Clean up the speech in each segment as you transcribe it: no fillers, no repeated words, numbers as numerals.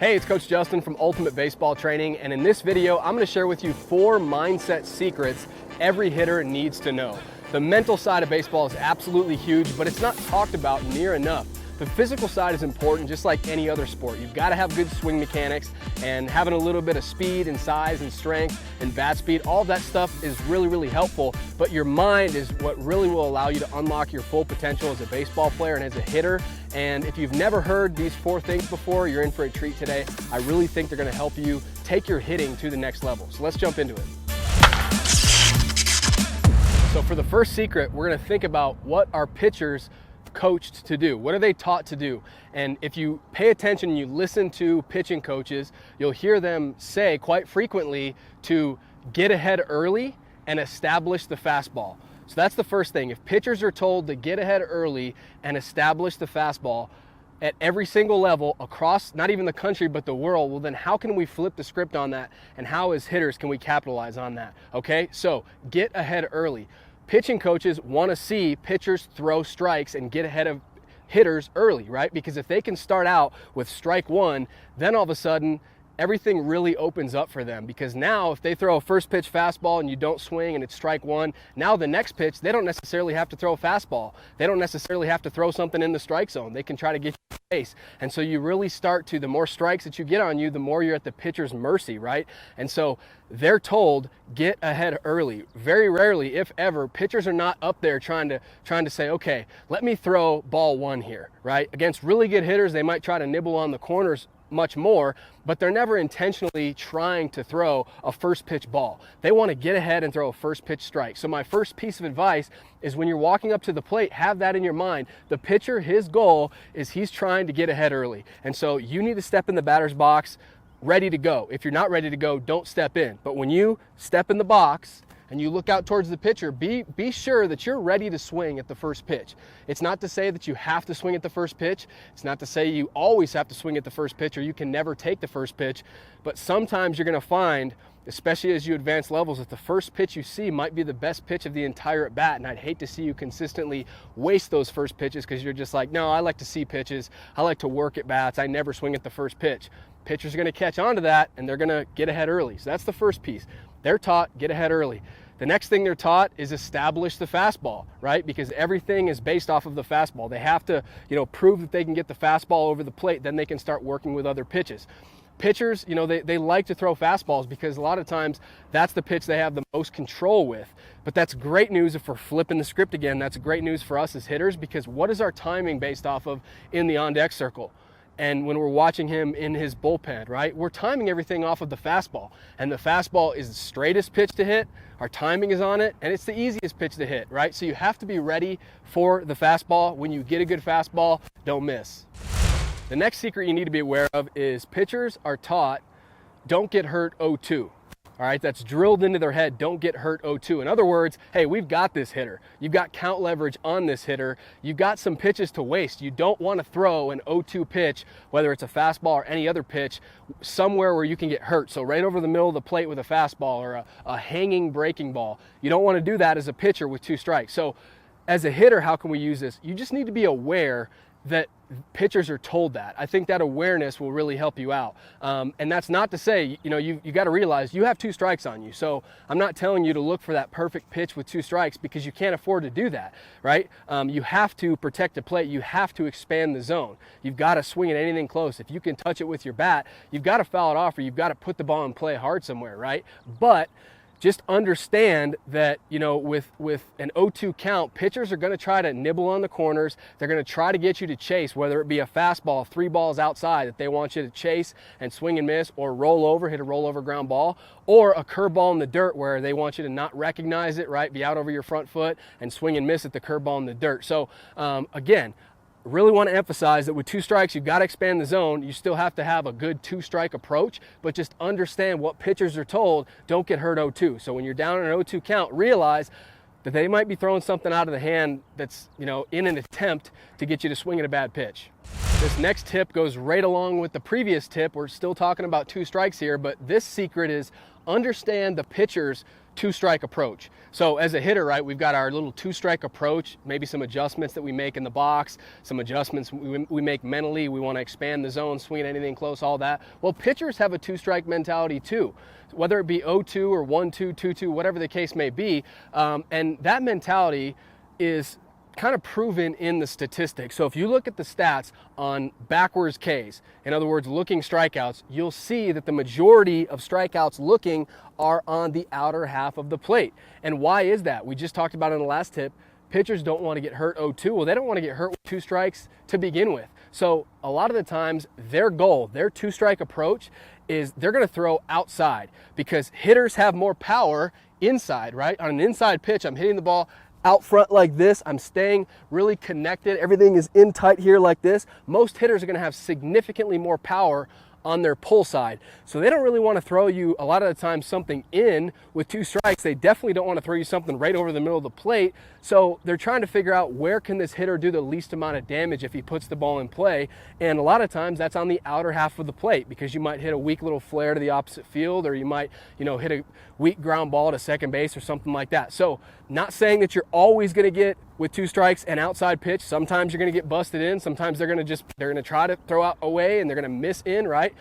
Hey, it's Coach Justin from Ultimate Baseball Training, and in this video, I'm going to share with you 4 mindset secrets every hitter needs to know. The mental side of baseball is absolutely huge, but it's not talked about near enough. The physical side is important just like any other sport. You've got to have good swing mechanics, and having a little bit of speed and size and strength and bat speed, all of that stuff is really helpful, but your mind is what really will allow you to unlock your full potential as a baseball player and as a hitter. And if you've never heard these 4 things before, you're in for a treat today. I really think they're going to help you take your hitting to the next level. So let's jump into it. So for the first secret, we're going to think about what our pitchers coached to do. What are they taught to do? And if you pay attention and you listen to pitching coaches, you'll hear them say quite frequently to get ahead early and establish the fastball. So that's the first thing. If pitchers are told to get ahead early and establish the fastball at every single level across not even the country but the world, well then how can we flip the script on that, and how as hitters can we capitalize on that? Okay, so get ahead early. Pitching coaches want to see pitchers throw strikes and get ahead of hitters early, right? Because if they can start out with strike 1, then all of a sudden everything really opens up for them, because now if they throw a first pitch fastball and you don't swing and it's strike 1, now the next pitch they don't necessarily have to throw a fastball. They don't necessarily have to throw something in the strike zone. They can try to get you base. And so you really start to, the more strikes that you get on you, the more you're at the pitcher's mercy, right? And so they're told get ahead early. Very rarely, if ever, pitchers are not up there trying to say, okay, let me throw ball 1 here, right? Against really good hitters, they might try to nibble on the corners much more, but they're never intentionally trying to throw a first pitch ball. They want to get ahead and throw a first pitch strike. So my first piece of advice is, when you're walking up to the plate, have that in your mind. The pitcher, his goal is he's trying to get ahead early. And so you need to step in the batter's box ready to go. If you're not ready to go, don't step in. But when you step in the box and you look out towards the pitcher, be sure that you're ready to swing at the first pitch. It's not to say that you have to swing at the first pitch. It's not to say you always have to swing at the first pitch or you can never take the first pitch. But sometimes you're going to find, especially as you advance levels, that the first pitch you see might be the best pitch of the entire at bat. And I'd hate to see you consistently waste those first pitches because you're just like, no, I like to see pitches. I like to work at bats. I never swing at the first pitch. Pitchers are going to catch on to that and they're going to get ahead early. So that's the first piece. They're taught get ahead early. The next thing they're taught is establish the fastball, right? Because everything is based off of the fastball. They have to, prove that they can get the fastball over the plate, then they can start working with other pitches. Pitchers, they like to throw fastballs because a lot of times that's the pitch they have the most control with. But that's great news if we're flipping the script again. That's great news for us as hitters, because what is our timing based off of in the on-deck circle? And when we're watching him in his bullpen, right, we're timing everything off of the fastball. And the fastball is the straightest pitch to hit. Our timing is on it, and it's the easiest pitch to hit, right? So you have to be ready for the fastball. When you get a good fastball, don't miss. The next secret you need to be aware of is pitchers are taught don't get hurt 0-2. All right, that's drilled into their head. Don't get hurt 0-2. In other words, hey, we've got this hitter. You've got count leverage on this hitter. You've got some pitches to waste. You don't want to throw an 0-2 pitch, whether it's a fastball or any other pitch, somewhere where you can get hurt. So right over the middle of the plate with a fastball or a hanging breaking ball. You don't want to do that as a pitcher with 2 strikes. So as a hitter, how can we use this? You just need to be aware that pitchers are told that. I think that awareness will really help you out. And that's not to say, you got to realize you have 2 strikes on you. So I'm not telling you to look for that perfect pitch with 2 strikes, because you can't afford to do that, right? You have to protect the plate. You have to expand the zone. You've got to swing at anything close. If you can touch it with your bat, you've got to foul it off, or you've got to put the ball in play hard somewhere, right? But just understand that, with an 0-2 count, pitchers are going to try to nibble on the corners. They're going to try to get you to chase, whether it be a fastball, 3 balls outside that they want you to chase and swing and miss, or roll over, hit a rollover ground ball, or a curveball in the dirt where they want you to not recognize it, right? Be out over your front foot and swing and miss at the curveball in the dirt. So again, really want to emphasize that with 2 strikes, you've got to expand the zone. You still have to have a good 2-strike approach, but just understand what pitchers are told, don't get hurt 0-2. So when you're down in an 0-2 count, realize that they might be throwing something out of the hand that's, in an attempt to get you to swing at a bad pitch. This next tip goes right along with the previous tip. We're still talking about 2 strikes here, but this secret is understand the pitcher's two-strike approach. So as a hitter, right, we've got our little two-strike approach, maybe some adjustments that we make in the box, some adjustments we make mentally. We want to expand the zone, swing at anything close, all that. Well, pitchers have a two-strike mentality too, whether it be 0-2 or 1-2, 2-2, whatever the case may be. And that mentality is kind of proven in the statistics. So if you look at the stats on backwards Ks, in other words, looking strikeouts, you'll see that the majority of strikeouts looking are on the outer half of the plate. And why is that? We just talked about in the last tip, pitchers don't want to get hurt 0-2. Well, they don't want to get hurt with two strikes to begin with. So a lot of the times their goal, their two-strike approach is they're going to throw outside because hitters have more power inside, right? On an inside pitch, I'm hitting the ball out front like this. I'm staying really connected. Everything is in tight here like this. Most hitters are going to have significantly more power on their pull side. So they don't really want to throw you a lot of the time something in with two strikes. They definitely don't want to throw you something right over the middle of the plate. So they're trying to figure out where can this hitter do the least amount of damage if he puts the ball in play. And a lot of times that's on the outer half of the plate because you might hit a weak little flare to the opposite field, or you might, hit a weak ground ball to second base or something like that. So not saying that you're always going to get with two strikes an outside pitch. Sometimes you're going to get busted in. Sometimes they're going to try to throw out away and they're going to miss in, right?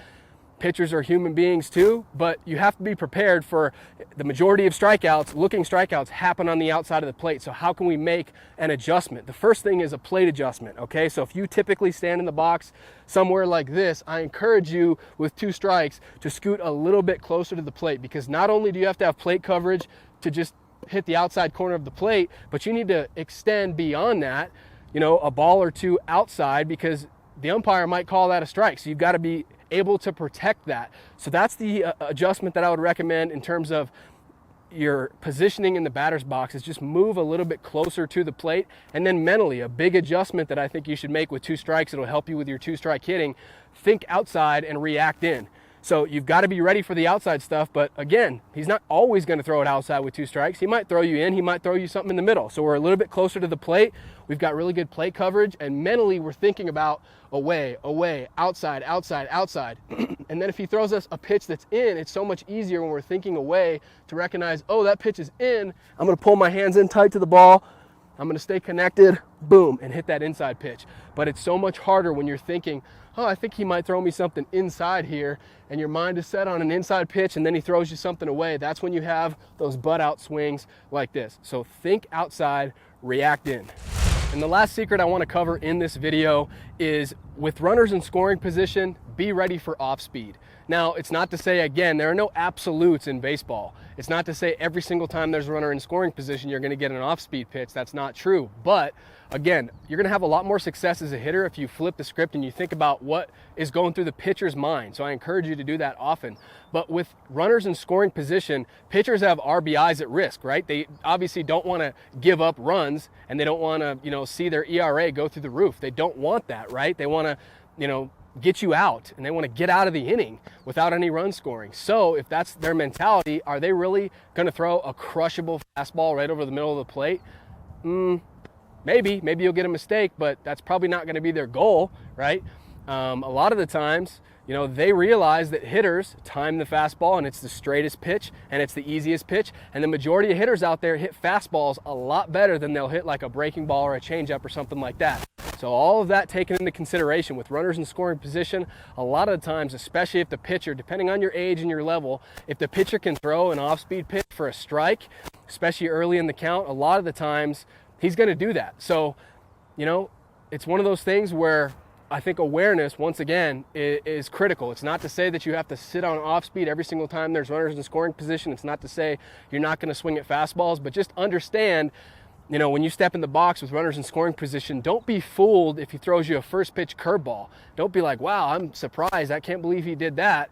Pitchers are human beings too, but you have to be prepared for the majority of strikeouts, looking strikeouts happen on the outside of the plate. So how can we make an adjustment? The first thing is a plate adjustment, okay? So if you typically stand in the box somewhere like this, I encourage you with two strikes to scoot a little bit closer to the plate, because not only do you have to have plate coverage to just hit the outside corner of the plate, but you need to extend beyond that, a ball or two outside, because the umpire might call that a strike. So you've got to be able to protect that. So that's the adjustment that I would recommend in terms of your positioning in the batter's box, is just move a little bit closer to the plate. And then mentally, a big adjustment that I think you should make with two strikes, it'll help you with your two-strike hitting, think outside and react in. So you've got to be ready for the outside stuff, but again, he's not always going to throw it outside with two strikes. He might throw you in, he might throw you something in the middle. So we're a little bit closer to the plate. We've got really good plate coverage, and mentally we're thinking about away, outside, outside, outside. And then if he throws us a pitch that's in, it's so much easier when we're thinking away to recognize, oh, that pitch is in. I'm going to pull my hands in tight to the ball. I'm going to stay connected, boom, and hit that inside pitch. But it's so much harder when you're thinking, oh, I think he might throw me something inside here, and your mind is set on an inside pitch, and then he throws you something away. That's when you have those butt-out swings like this. So think outside, react in. And the last secret I want to cover in this video is, with runners in scoring position, be ready for off speed. Now, it's not to say, again, there are no absolutes in baseball. It's not to say every single time there's a runner in scoring position, you're going to get an off-speed pitch. That's not true. But again, you're going to have a lot more success as a hitter if you flip the script and you think about what is going through the pitcher's mind. So I encourage you to do that often. But with runners in scoring position, pitchers have RBIs at risk, right? They obviously don't want to give up runs, and they don't want to, see their ERA go through the roof. They don't want that, right? They want to, get you out, and they want to get out of the inning without any run scoring. So if that's their mentality, are they really going to throw a crushable fastball right over the middle of the plate? Maybe you'll get a mistake, but that's probably not going to be their goal, right? A lot of the times, they realize that hitters time the fastball, and it's the straightest pitch and it's the easiest pitch. And the majority of hitters out there hit fastballs a lot better than they'll hit like a breaking ball or a changeup or something like that. So all of that taken into consideration with runners in scoring position, a lot of the times, especially if the pitcher, depending on your age and your level, if the pitcher can throw an off-speed pitch for a strike, especially early in the count, a lot of the times he's going to do that. So, it's one of those things where I think awareness, once again, is critical. It's not to say that you have to sit on off speed every single time there's runners in scoring position. It's not to say you're not going to swing at fastballs, but just understand, when you step in the box with runners in scoring position, don't be fooled if he throws you a first pitch curveball. Don't be like, wow, I'm surprised. I can't believe he did that,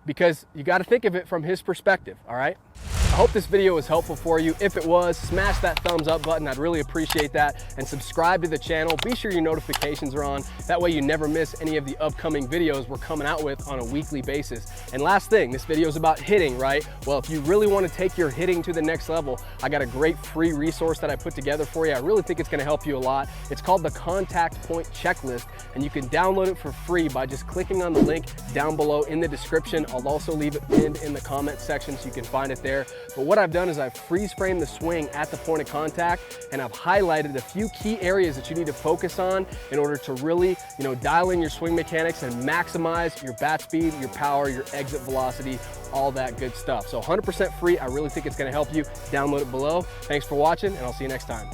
because you got to think of it from his perspective, all right? I hope this video was helpful for you. If it was, smash that thumbs up button. I'd really appreciate that. And subscribe to the channel. Be sure your notifications are on. That way you never miss any of the upcoming videos we're coming out with on a weekly basis. And last thing, this video is about hitting, right? Well, if you really want to take your hitting to the next level, I got a great free resource that I put together for you. I really think it's going to help you a lot. It's called the Contact Point Checklist, and you can download it for free by just clicking on the link down below in the description. I'll also leave it pinned in the comment section so you can find it there. But what I've done is I've freeze framed the swing at the point of contact, and I've highlighted a few key areas that you need to focus on in order to really, dial in your swing mechanics and maximize your bat speed, your power, your exit velocity, all that good stuff. So 100% free. I really think it's going to help you. Download it below. Thanks for watching, and I'll see you next time.